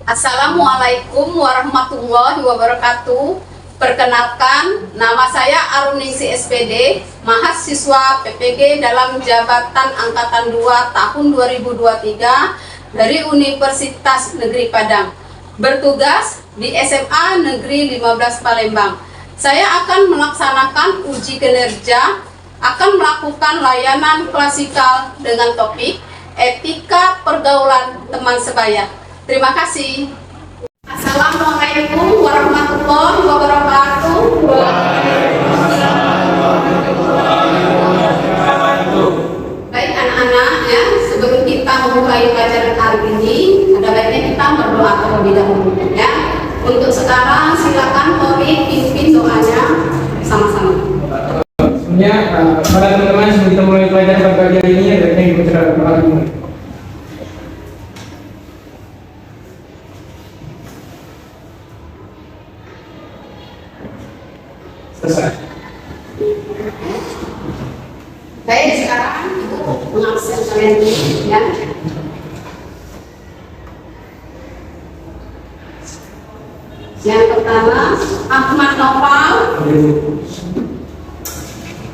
Assalamualaikum warahmatullahi wabarakatuh. Perkenalkan, nama saya Aruningsi SPD, mahasiswa PPG dalam Jabatan Angkatan 2 tahun 2023 dari Universitas Negeri Padang. Bertugas di SMA Negeri 15 Palembang. Saya akan melaksanakan uji kinerja, akan melakukan layanan klasikal dengan topik etika pergaulan teman sebaya. Terima kasih. Assalamualaikum warahmatullahi wabarakatuh. Baik anak-anak ya, sebelum kita memulai pelajaran hari ini, ada baiknya kita berdoa terlebih dahulu ya. Untuk sekarang silakan Tori pimpin doanya sama-sama. Sebenarnya para teman-teman sebelum kita mulai pelajaran pagi hari ini ada yang berbicara tentang ini. Selesai. Baik, sekarang Ibu mengabsen kalian dulu ya. Yang pertama, Ahmad Nopal,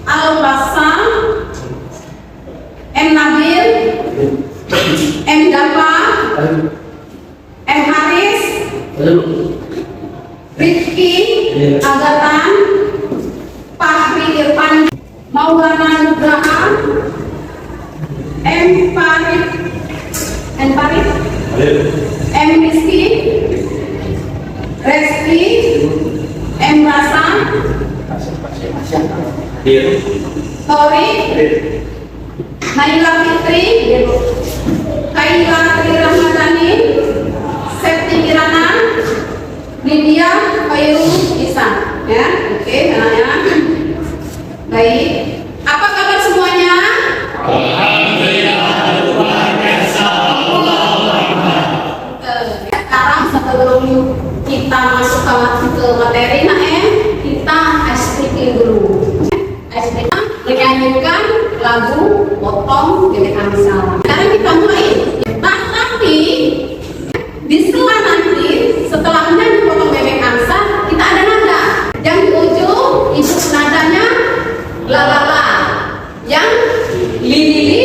Al-Basa, M. Nabil, M. Dapa, M. Haris, Rifki, Agatan, Fahri Irfan, Maulana Nugraha, M. Farid, M. Rizky, Reski, M. Rasa, Tori, Naila Fitri, Kaila Tri Ramadhani, Septi Kirana, Lydia Khairu Isan ya. Oke anak-anak. Baik, apa kabar semuanya? Alhamdulillah, luar biasa. Allahu Akbar. Sekarang sebelum kita masuk ke materi kita ice breaking dulu. Ice breaking menyanyikan lagu Potong Bebek Angsa. Sekarang kita mulai. Nah, tapi di sela nanti setelahnya di Potong Bebek Angsa kita ada nada. Yang di ujung ibu nadanya la la la. Yang li li li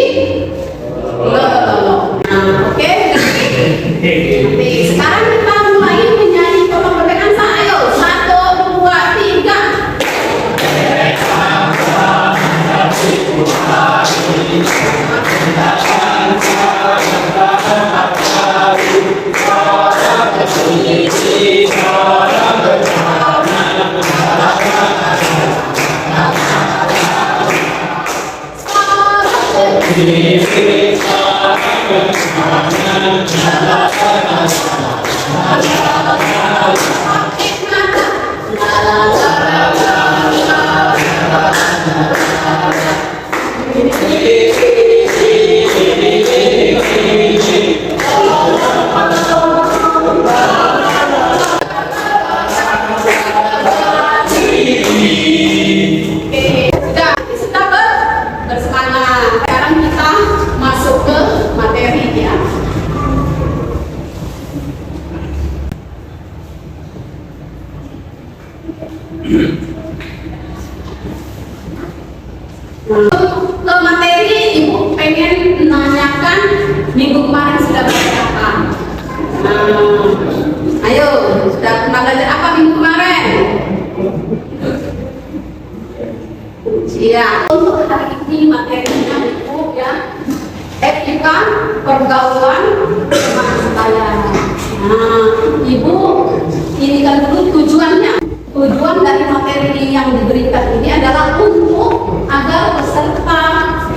lo lo lo. Nah, oke. Nanti sekarang kita mulai menyanyi Potong Bebek Angsa. Ayo 1, 2, 3. Bersemangat. Sekarang kita masuk ke materi ya. Ke materi Ibu pengen menanyakan minggu kemarin sudah belajar apa? Ayo, sudah pernah belajar apa minggu kemarin? Iya, untuk hari ini materinya Ibu ya, etika pergaulan teman sebaya. Nah, Ibu ini kan dulu tujuannya. Tujuan dari materi yang diberikan ini adalah untuk agar peserta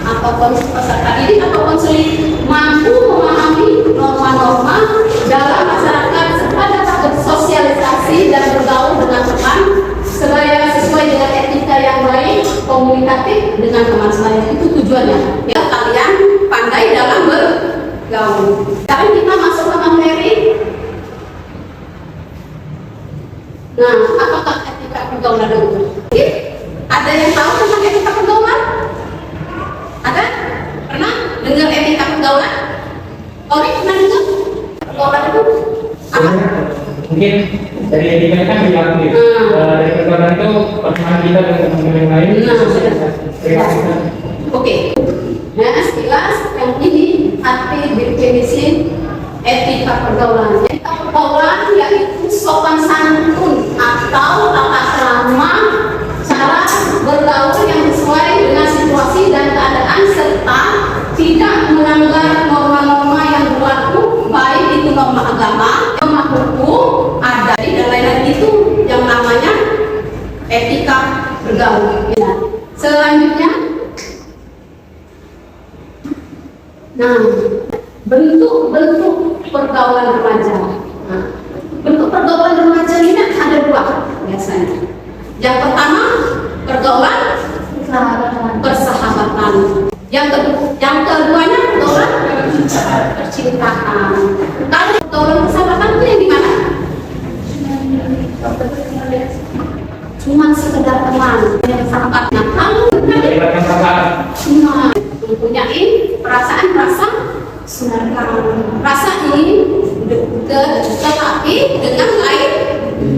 atau peserta didik atau konseling mampu memahami norma-norma dalam masyarakat serta dapat bersosialisasi dan bergaul dengan teman sebaya sesuai dengan etika yang baik, komunikatif dengan teman sebaya. Itu tujuannya. Ya, kalian pandai dalam bergaul. Sekarang kita masuk ke materi. Nah, apakah etika pergaulan itu? Ada yang tahu tentang etika pergaulan? Ada? Pernah dengar etika pergaulan? Tori pernah dengar? Pergaulan itu apa? mungkin dari etika kan perilaku ya. Dari pergaulan itu pertemanan kita dengan teman-teman yang lain. Perilaku. Oke. Nah, sekilas yang ini arti definisi etika pergaulan. Etika pergaulan yaitu sopan santun atau tata krama, cara bergaul yang sesuai dengan situasi dan keadaan serta tidak melanggar norma-norma yang berlaku, baik itu norma agama, norma hukum, adat dan lain-lain. Itu yang namanya etika bergaul. Ya. Selanjutnya, nah, bentuk-bentuk pergaulan remaja. Nah, bentuk pergaulan remaja ini ada dua biasanya. Yang pertama, pergaulan persahabatan. Yang keduanya pergaulan percintaan. Kalau pergaulan persahabatan itu yang di mana? Cuma sekedar teman, yang sahabatnya. Kalau mempunyai perasaan rasa ingin tetapi dengan lain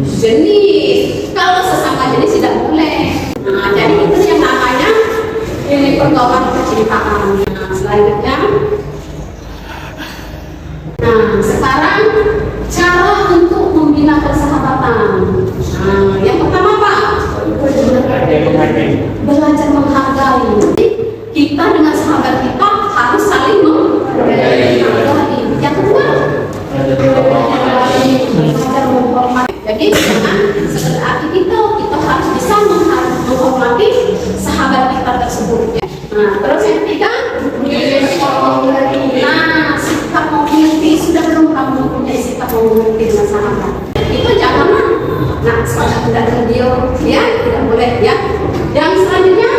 jenis. Kalau sesama jenis tidak boleh. Nah, jadi itu yang namanya ini pergaulan percintaan. Nah, selanjutnya, nah sekarang cara untuk membina persahabatan. Nah, yang pertama apa? Belajar menghargai. Kita dengan sahabat kita harus saling menghargai. Yang kedua, belajar menghormati. Jadi jangan sekedar kita harus bisa menghormati sahabat kita tersebut. Ya. Nah, terus yang ketiga, nah sikap mengerti. Sudah belum kamu mempunyai sikap mengerti dengan sahabat? Itu janganlah. Nah, sekarang tidak video, ya tidak boleh ya. Yang selanjutnya,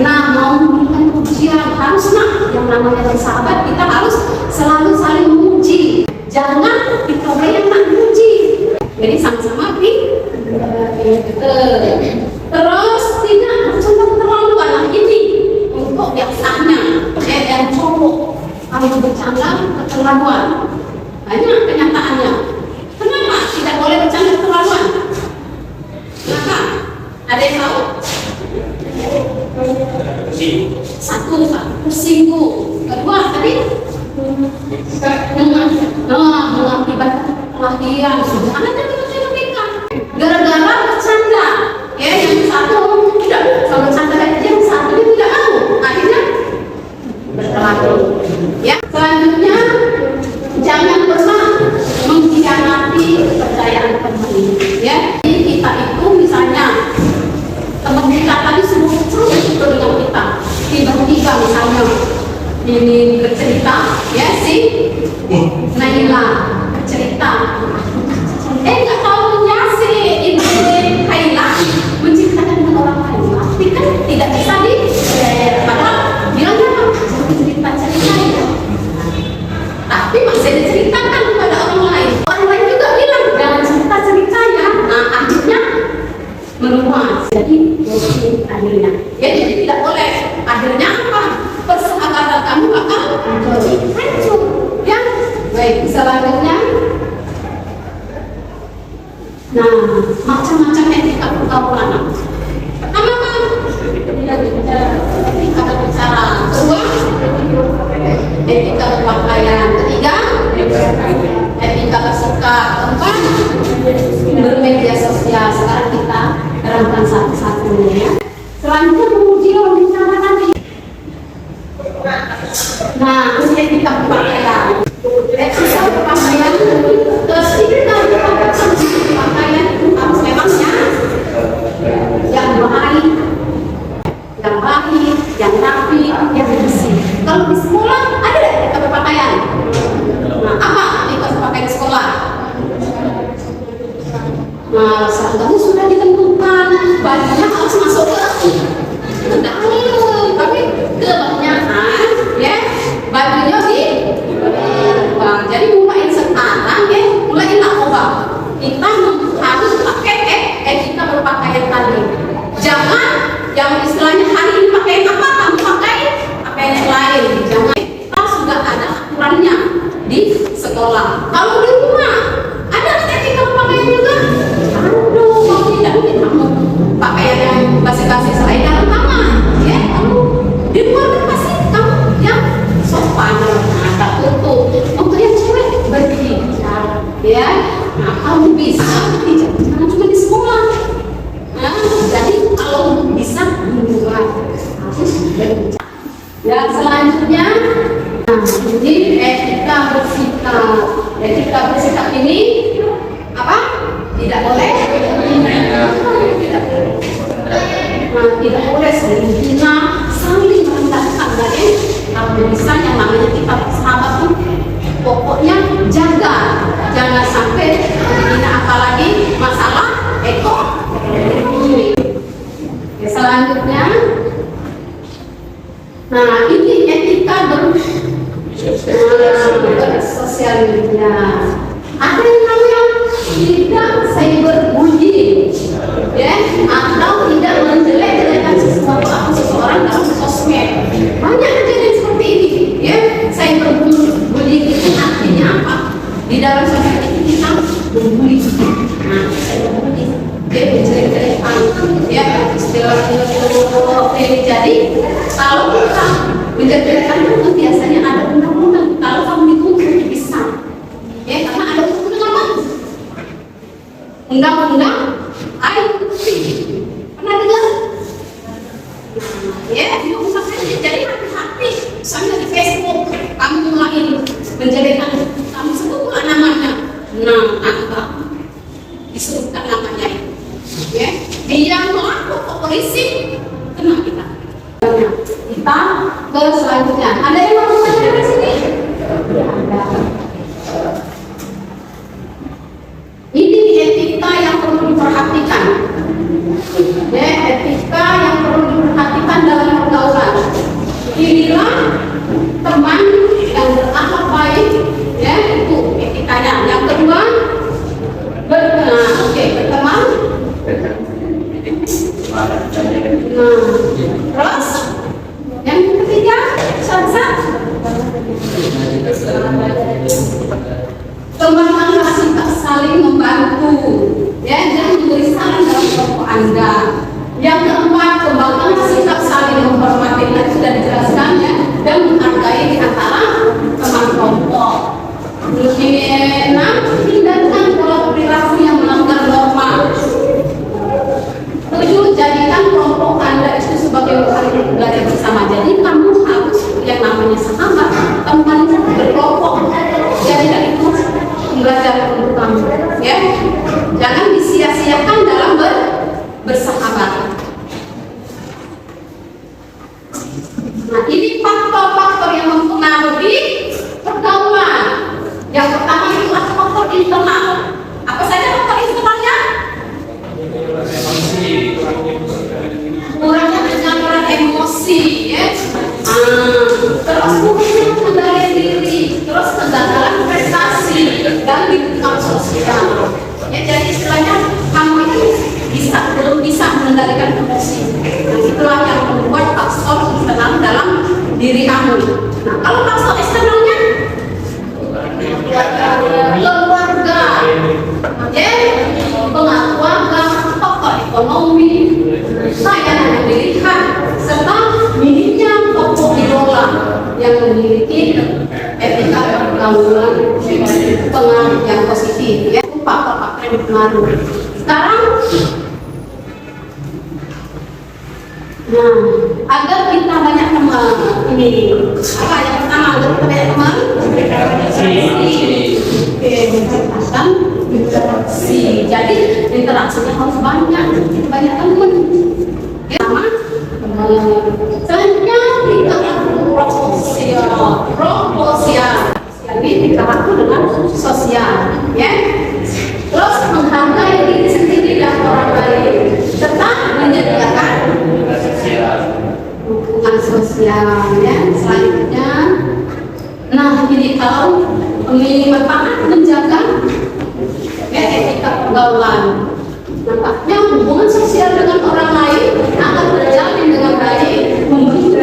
nah mau memberikan pujian harus yang namanya sahabat kita harus selalu saling memuji. Jangan kita yang tak memuji. Jadi sama-sama terus tidak bercanda keterlaluan. Nah ini untuk yang sahnya yang cowok kalau bercanda keterlaluan banyak kenyataannya. Kenapa tidak boleh bercanda keterlaluan? Kenapa? Ada yang tahu? Satu, tersinggung. Kedua, tadi mengakibatkan kematian. Sudah ada mereka. Gara-gara bercanda, ya yang satu tidak sama bercanda lagi, yang satu tidak mau. Akhirnya berkelahi. Ya, selanjutnya jangan pernah mengkhianati kepercayaan teman. Ya, jadi kita itu misalnya teman kita tadi semua dengan kita tiba-tiba misalnya ini bercerita ya si Naila bercerita nggak tahunya si ini Kaila menceritakan dengan orang lain tapi kan tidak bisa padahal bilangnya cerita ya tapi masih diceritakan kepada orang lain juga bilang jangan cerita-ceritanya. Nah akhirnya meluas jadi akhirnya ya jadi tidak boleh. Akhirnya apa? Persahabatan kamu akan hancur ya. Baik, selanjutnya, nah macam-macam etika pergaulan. Pertama kan etika berbicara. Kedua, etika berpakaian. Ketiga, etika bersikap. Keempat, bermedia sosial. Sekarang kita terangkan satu-satu ya. Selanjutnya memuji lawan bicara tadi. Nah, etika berpakaian. Etika berpakaian. Etika berpakaian harus memangnya yang baik, yang rapi, yang bersih. Kalau di sekolah ada etika berpakaian. Nah, apa etika berpakaian di sekolah? Nah, seragamnya sudah ditentukan, bajunya harus masuk ke dalam, tapi kebanyakan ya bajunya di jadi mulai sekarang ya mulai lakukan kita harus pakai etika berpakaian tadi. Jangan yang istilahnya hari ini pakai apa kamu pakai yang lain. Jangan. Kita sudah ada aturannya di sekolah. Kalau di rumah kamu bisa, jangan cuma di sekolah. Nah, jadi kalau bisa lingkungan harus berbicara. Dan selanjutnya, ini etika bersikap ini apa? Tidak boleh. Tidak boleh saling hina, saling merendahkan. Jadi kalau bisa yang namanya kita sahabat tuh pokoknya jaga, jangan sampai hina, apalagi masalah ekonomi. Oke, selanjutnya, nah ini etika bersosial media. Ada yang namanya tidak cyberbullying, ya, atau tidak menjelek-jelekan seseorang dalam sosmed. Banyak kejadian seperti ini, ya. Cyberbullying itu artinya apa? Di dalam sosmed itu kita membuli. Nah, cyberbullying, dia menjelek-jelekan, ya, istilah itu. Jadi kalau kita menjelek-jelekan itu biasanya ada undang-undang. Kalau kamu dituntut bisa, ya, karena ada undang-undang IT. Pernah dengar? Ya, jadi hati-hati. Misalnya di Facebook, kamu mulai menjadikan kamu sebutlah namanya. Nah, apa? Disebutkan namanya itu. Ya, dia melapor ke polisi, kena kita. Kita ke selanjutnya. Ada yang mau bertanya di sini? Ya, ada. Ini etika yang perlu diperhatikan. Ya, etika yang perlu diperhatikan dalam pergaulan. Inilah teman yang berakhlak baik, ya, itu etikanya. Yang kedua, berteman. Terus yang ketiga, kembangkanlah sikap saling membantu, ya, jangan memberi saran dalam kelompok Anda. Yang keempat, kembangkanlah sikap saling menghormati, tadi sudah dijelaskan, ya, dan menghargai di antara teman kelompok. Hindarkan pola perilaku yang melanggar norma. 7, jadikan kelompok Anda itu sebagai wadah belajar bersama. Jadi kamu harus yang namanya sahabat, teman berkelompok. Jadikan itu belajar untuk kamu, ya. Jangan disia-siakan dalam bersahabat. Nah, ini faktor-faktor yang mempengaruhi pergaulan. Yang pertama itu faktor internal. Apa saja faktor internalnya? Kurangnya penyaluran emosi, ya. Terus kurangnya kendali diri, terus kegagalan prestasi dan lingkungan sosial. Ya, jadi istilahnya kamu itu belum bisa mengendalikan emosi. Nah, itulah yang membuat faktor internal dalam diri kamu. Nah, kalau faktor eksternalnya keluarga, ya, pengaruh keluarga, faktor ekonomi, layanan yang dilihat, serta minimnya tokoh idola yang memiliki etika pergaulan pengaruh yang positif, ya, faktor-faktor yang berpengaruh. Sekarang, nah, agar kita banyak teman, ini apa yang pertama, agar kita banyak teman? Menciptakan interaksi. Jadi interaksinya harus banyak teman. Sama. Selanjutnya tingkatan proporsional. Ini tingkatan dengan sosial, ya. Terus menghargai diri sendiri dan orang lain, serta menyediakan hubungan sosial, ya. Selanjutnya, nah, ini kalau pertama menjaga, ya, etika pergaulan. Nampaknya hubungan sosial dengan orang lain akan terjalin dengan baik, memberi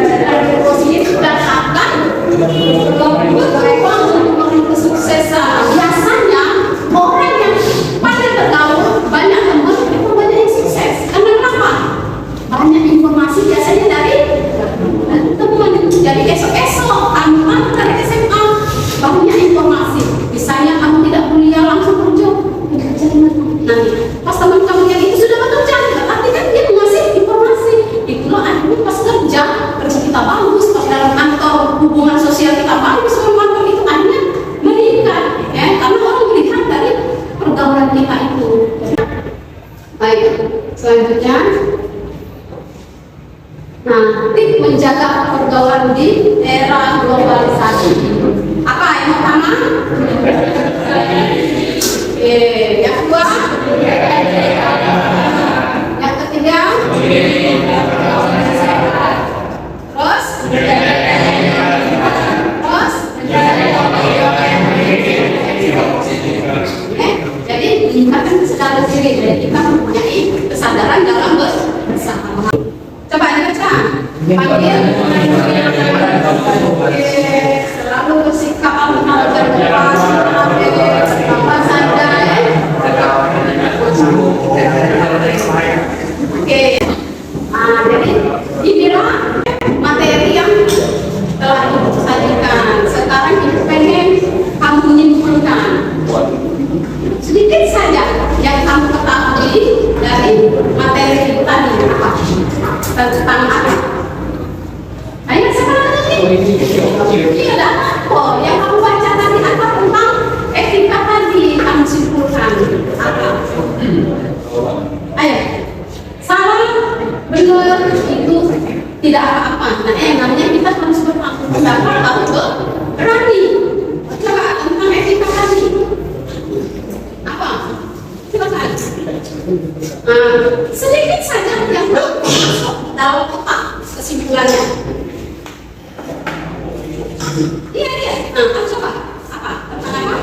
positif dan akan berpeluang untuk meraih kesuksesan. Biasanya orang yang pandai bergaul, banyak teman, itu banyak yang sukses. Karena kenapa? Banyak informasi biasanya dari teman. Jadi esok-esok, anak dari SMA banyak informasi. Misalnya kamu tidak kuliah langsung kerja, Selanjutnya, nah, tip menjaga pergaulan di era globalisasi. Apa yang pertama? Yang kedua? Yang ketiga? Terus? Jadi meningkatkan kesadaran diri. Jadi kita mempunyai kesadaran dalam bersama. Coba dibaca. Panggil. Selalu bersikap terbuka, apa saja. Oke. Nah, jadi inilah materi yang telah ibu sajikan. Sekarang ibu pengen kamu menyimpulkan sedikit saja yang kamu ketahui dari materi ibu tadi apa tentang apa? Ayo sekarang lagi. Iya, ada apa? Yang kamu baca tadi apa tentang etika tadi kamu simpulkan apa? Ayo. Salah, benar itu tidak apa-apa. Nah, yang namanya kita harus berpendapat atau berani. Coba tentang etika tadi. Apa? Silakan. Sedikit saja yang masuk dalam otak kesimpulannya. Iya. Nah, coba apa? Tentang apa?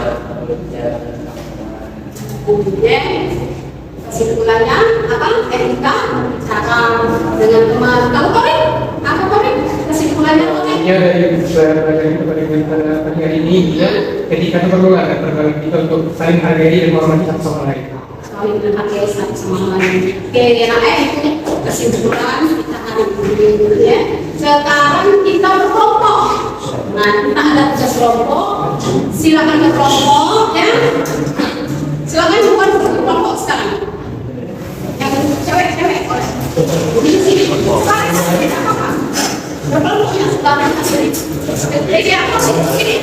Kesimpulannya apa? Etika cara dengan teman. Kamu komik? Apa komik? Kesimpulannya komik? Ya dari pagi hari ini ya, ketika itu perlu ada pergaulan kita untuk saling hargai dan menghormati satu sama lain. Saling menghargai satu sama lain. Oke, nah itu kesimpulan kita hari ini ya. Sekarang kita berkelompok. Nah, kita ada tugas kelompok. Silakan berkelompok ya. Silakan buat berkelompok sekarang. Yang cewek-cewek di sini. Tidak apa-apa. Berkelompoknya sekarang asli. Jadi apa sih ini?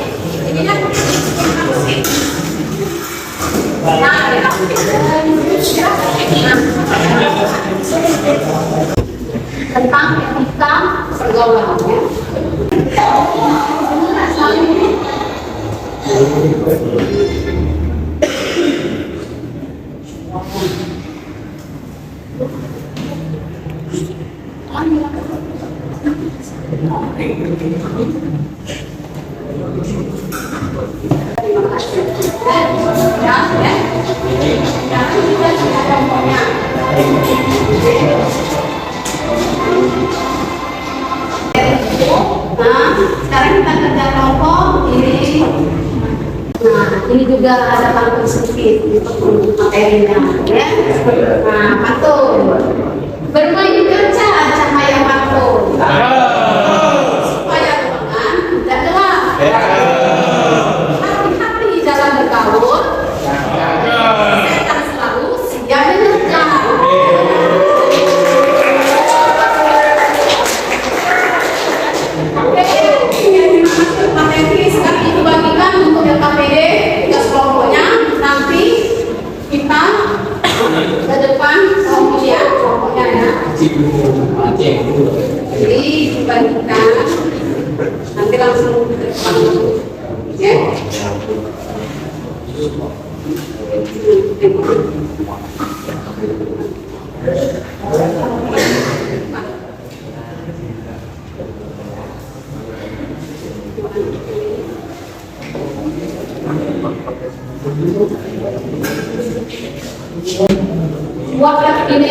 Ini kan apa sih? Nah, tentang etika pergaulan ya. Nah, sekarang kita kerja kelompok ini. Nah, ini juga ada pantun sedikit untuk materinya, ya. Nah, pantun. Bermain kerja cahaya pantun. Supaya ruangan tidak gelap. Hati-hati dalam bergaul. Setan selalu siap menyerang. Materi sekarang itu bagikan untuk LKPD tugas kelompoknya. Nanti kita ke depan kelompoknya ya. Jadi dibagikan nanti langsung ke depan ya. Buat ini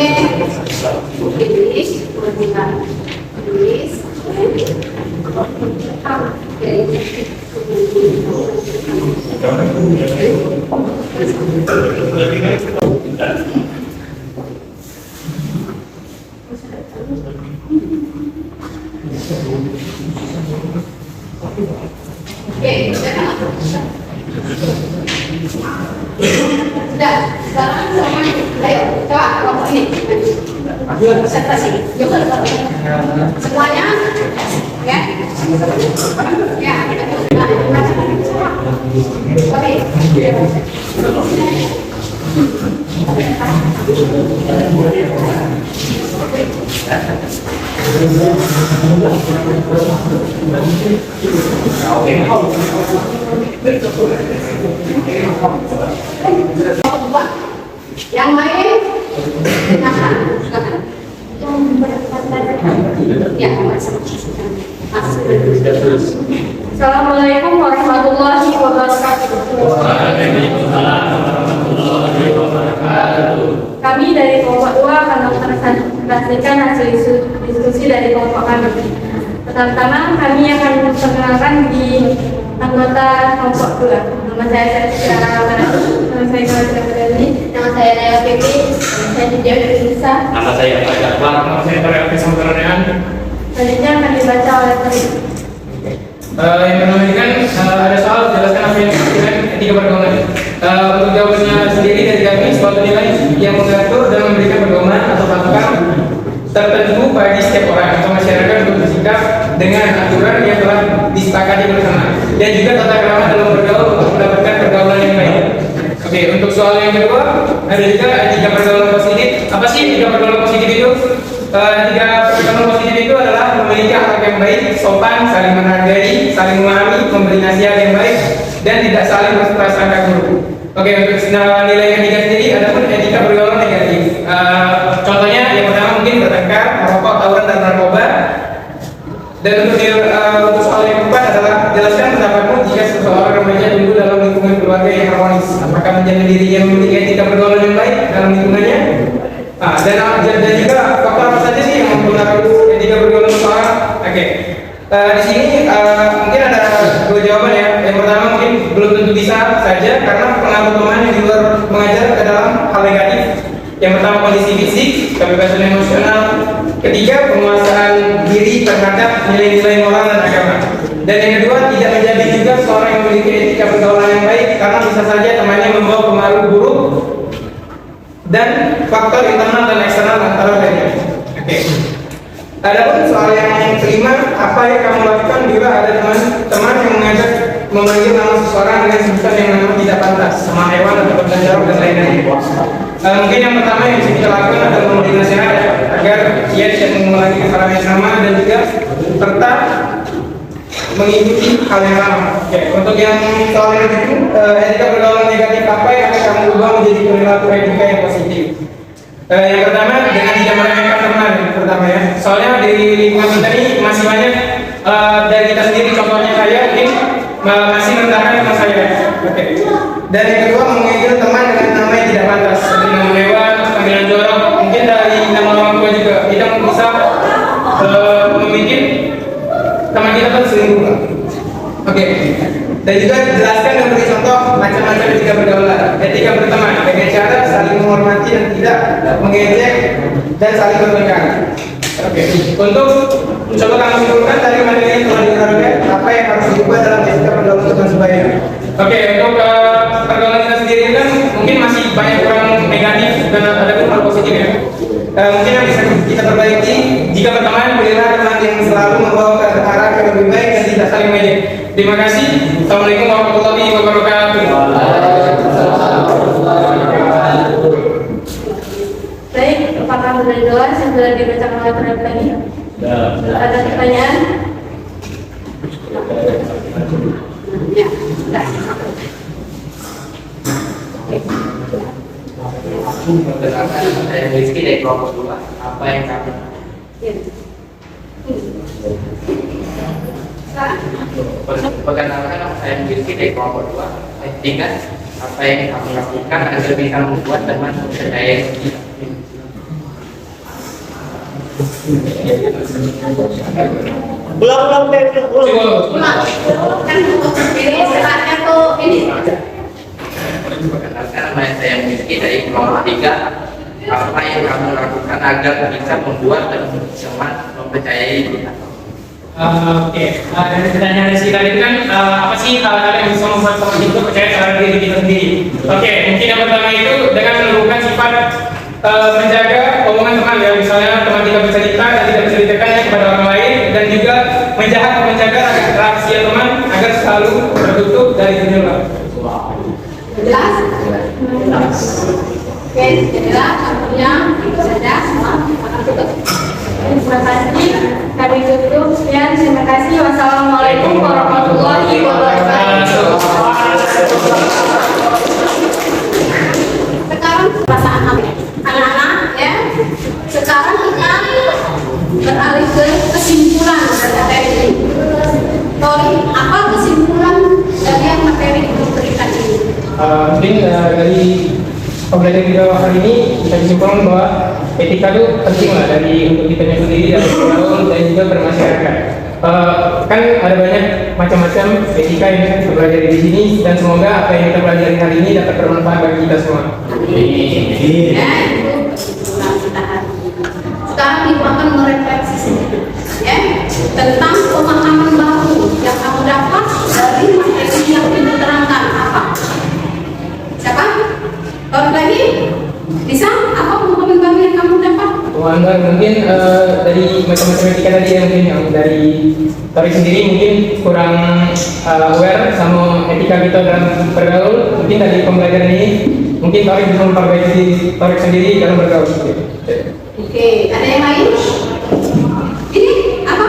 sudah, sekarang semuanya, ayo, coba kelompok ini presentasi, yuk semuanya, ya, ya, oke. Yang lain, silakan. Ya, Assalamualaikum warahmatullahi wabarakatuh. Waalaikumsalam warahmatullahi wabarakatuh. Kami dari kelompok 2 akan mempresentasikan hasil diskusi dari kelompok kami. Pertama-tama kami akan memperkenalkan di anggota kelompok 2. Nama saya Nama saya Naya Fikri. Saya Didier Indonesia. Nama saya Pak Jafar. Nama saya Toriak Samuderanean. Selanjutnya akan dibaca oleh Torik. Yang pertama ini kan ada soal jelaskan apa yang dimaksudkan etika pergaulan. Untuk jawabannya sendiri dari kami, suatu nilai yang mengatur dan memberikan pedoman atau patokan tertentu bagi setiap orang atau masyarakat untuk bersikap dengan aturan yang telah disepakati bersama, dan juga tata krama dalam bergaul untuk mendapatkan pergaulan yang baik. Oke, untuk soal yang kedua ada juga etika pergaulan positif. Apa sih etika pergaulan positif itu? Etika pergaulan positif itu adalah memiliki akhlak yang baik, sopan, saling menghargai, saling memahami, memberi nasihat yang baik, dan tidak saling berprasangka buruk. Oke, untuk nilai ketiga sendiri ada pun etika pergaulan negatif. Contohnya yang pertama mungkin bertengkar, merokok, tawuran, dan narkoba. Dan untuk soal yang keempat adalah jelaskan pendapatmu jika seseorang remaja tumbuh dalam lingkungan keluarga yang harmonis. Apakah menjamin dirinya memiliki etika pergaulan yang baik dalam lingkungannya? Dan juga faktor apa saja sih yang mempengaruhi etika pergaulan seseorang? Oke. Di sini mungkin ada dua jawaban ya. Yang pertama mungkin belum tentu bisa saja karena pengaruh teman yang di luar mengajar ke dalam hal negatif. Yang pertama kondisi fisik, kebebasan emosional. Ketiga penguasaan diri terhadap nilai-nilai moral dan agama. Dan yang kedua tidak menjadi juga seorang yang memiliki etika pergaulan yang baik karena bisa saja temannya membawa pengaruh buruk dan faktor internal dan eksternal antara mereka. Oke. Adapun soal yang kelima, apa yang kamu lakukan bila ada teman yang mengajak memanggil nama seseorang dengan sebutan yang nama tidak pantas, sama hewan atau benda jorok dan lain-lain. Mungkin yang pertama yang bisa kita lakukan adalah memberi nasihat agar ia tidak mengulangi kesalahan yang sama dan juga serta mengikuti hal yang lama. Oke, untuk yang soal yang itu, etika pergaulan negatif apa yang akan kamu ubah menjadi perilaku etika yang positif? Yang pertama dengan tidak meremehkan teman, pertama ya. Soalnya di lingkungan kita ini masih banyak dari kita sendiri, contohnya saya mungkin masih merendahkan teman saya. Oke. Dan yang kedua memanggil teman dengan nama yang tidak pantas, seperti nama hewan, panggilan jorok, mungkin dari nama orang tua juga. Kita bisa membuat teman kita terselingkuh. Oke. Dan juga jelaskan dan beri contoh macam-macam etika pergaulan, etika berteman dengan cara saling menghormati dan tidak mengejek dan saling bertengkar. Oke. Untuk mencoba kamu simpulkan dari materi yang telah diterangkan, apa yang harus diubah dalam etika pergaulan teman sebaya. Oke, untuk pergaulan kita sendiri kan mungkin masih banyak orang negatif dan ada pun hal positif ya. Mungkin yang bisa kita perbaiki jika berteman, pilihlah teman yang selalu membawa ke arah yang lebih baik dan tidak saling mengejek. Terima kasih. Assalamualaikum warahmatullahi wabarakatuh. Baik, apakah sudah jelas yang sudah dibacakan oleh Torik tadi? Ada pertanyaan? Ya, sudah. Saya Rizky dari kelompok 2. Apa yang kamu perkenalkan? Saya Rizky dari kelompok 2. Tiga, apa yang kamu lakukan agar bisa membuat teman percaya kita? Ulang-ulang deh. Kan ini seratnya tuh ini. Perkenalkan, nama saya Rizky dari kelompok 3. Apa yang kamu lakukan agar bisa membuat teman mempercayai kita? Oke, dari pertanyaan Rizky tadi itu kan apa sih hal-hal yang bisa membuat teman itu percaya terhadap diri kita sendiri? Oke, mungkin yang pertama itu dengan menumbuhkan sifat menjaga omongan teman ya, misalnya teman kita bercerita dan tidak menceritakannya kepada orang lain, dan juga menjaga rahasia teman agar selalu tertutup dari dunia luar. Jelas? Oke, jadilah contohnya itu saja. Akan tutup. Terima kasih. Kami tutup. Sekian. Terima kasih. Wassalamualaikum warahmatullahi wabarakatuh. Sekarang perasaan anak-anak ya. Sekarang kita beralih ke kesimpulan dari materi ini. Tori, apa kesimpulan dari yang materi yang diberikan ini? Mungkin dari pembelajaran kita hari ini bisa disimpulkan bahwa etika itu penting lah dari untuk kita sendiri dan bergaul dan juga bermasyarakat. Kan ada banyak macam-macam etika yang kita pelajari di sini dan semoga apa yang kita pelajari hari ini dapat bermanfaat bagi kita semua. Ya, itu kesimpulan kita hari ini. Sekarang ibu akan merefleksi sedikit ya tentang pemahaman baru yang kamu dapat dari materi yang diterangkan apa? Siapa? Orang lagi? Bisa? Apa pemahaman baru yang kamu dapat? Pemahaman mungkin dari macam-macam etika tadi yang dari Tori sendiri mungkin kurang aware sama etika kita dalam bergaul. Mungkin dari pembelajaran ini mungkin Tori bisa memperbaiki Tori sendiri dalam bergaul. Oke, ada yang lain? Ini apa?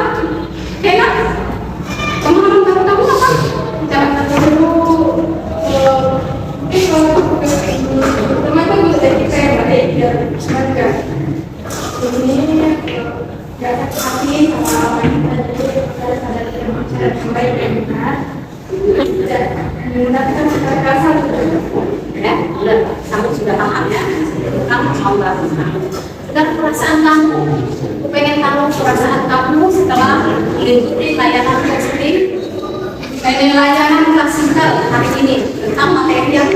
Kena? Pemahaman baru kamu apa? Jangan dulu. Teman-teman bisa kita yang ada ide, semoga ini dapat hati sama wanita ada sadar dan bicara yang baik dan benar dan menggunakan kekerasan ya, kamu sudah paham ya, kamu mau baru dan perasaan kamu, aku pengen tahu perasaan kamu setelah mengikuti layanan coaching, layanan klasikal hari ini tentang materi yang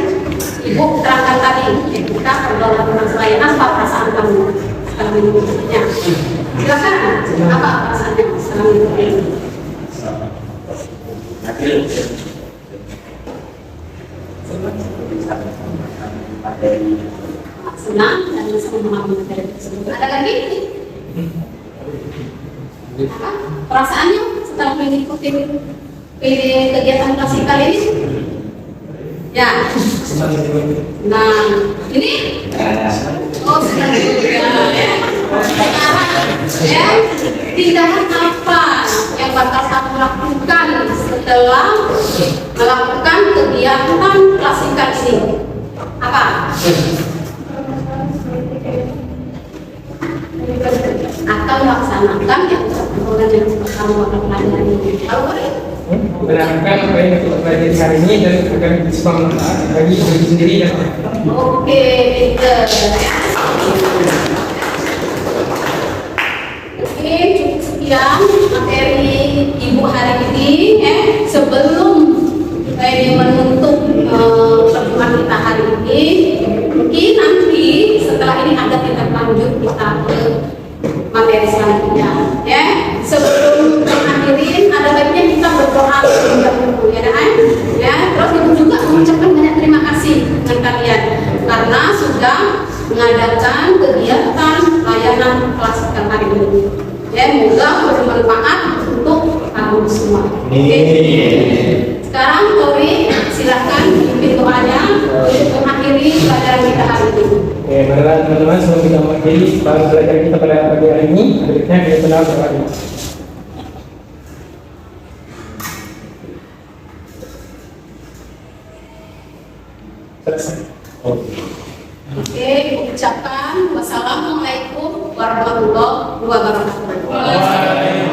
Ibu terangkan tadi, kita pergaulan layanan. Apa perasaan kamu setelah mengikutinya? Silakan, apa perasaannya setelah mengikutinya? Senang dan bisa memahami materi tersebut. Ada lagi? Apa perasaannya setelah mengikuti kegiatan klasikal ini? Ya. Nah, ini oh senang juga ya. Sekarang ya, tindakan apa yang bakal kamu lakukan setelah melakukan kegiatan klasikal ini? Apa? Atau laksanakan yang kamu bakal pelajari ini? Tahu kan? Benarkan apa yang kita pelajari hari ini dan akan bisa bermanfaat bagi diri sendiri dan Oke, pinter. Oke, cukup sekian materi Ibu hari ini. Sebelum ini menutup pertemuan kita hari ini, mungkin nanti setelah ini ada tindak lanjut kita ke materi selanjutnya. Ya, sebelum mengakhiri ada baiknya kita berdoa terlebih dahulu ya, ya. Terus Ibu juga mengucapkan banyak terima kasih dengan kalian karena sudah mengadakan kegiatan layanan klasikal hari ini. Ya, semoga bermanfaat untuk kamu semua. Oke. Sekarang Tori silahkan pimpin doanya untuk mengakhiri pelajaran kita hari ini. Oke, marilah teman-teman sebelum kita mengakhiri pelajaran kita pada pagi hari ini, berikutnya kita kenal berdoa. Oke, ucapkan wassalamualaikum warahmatullahi wabarakatuh.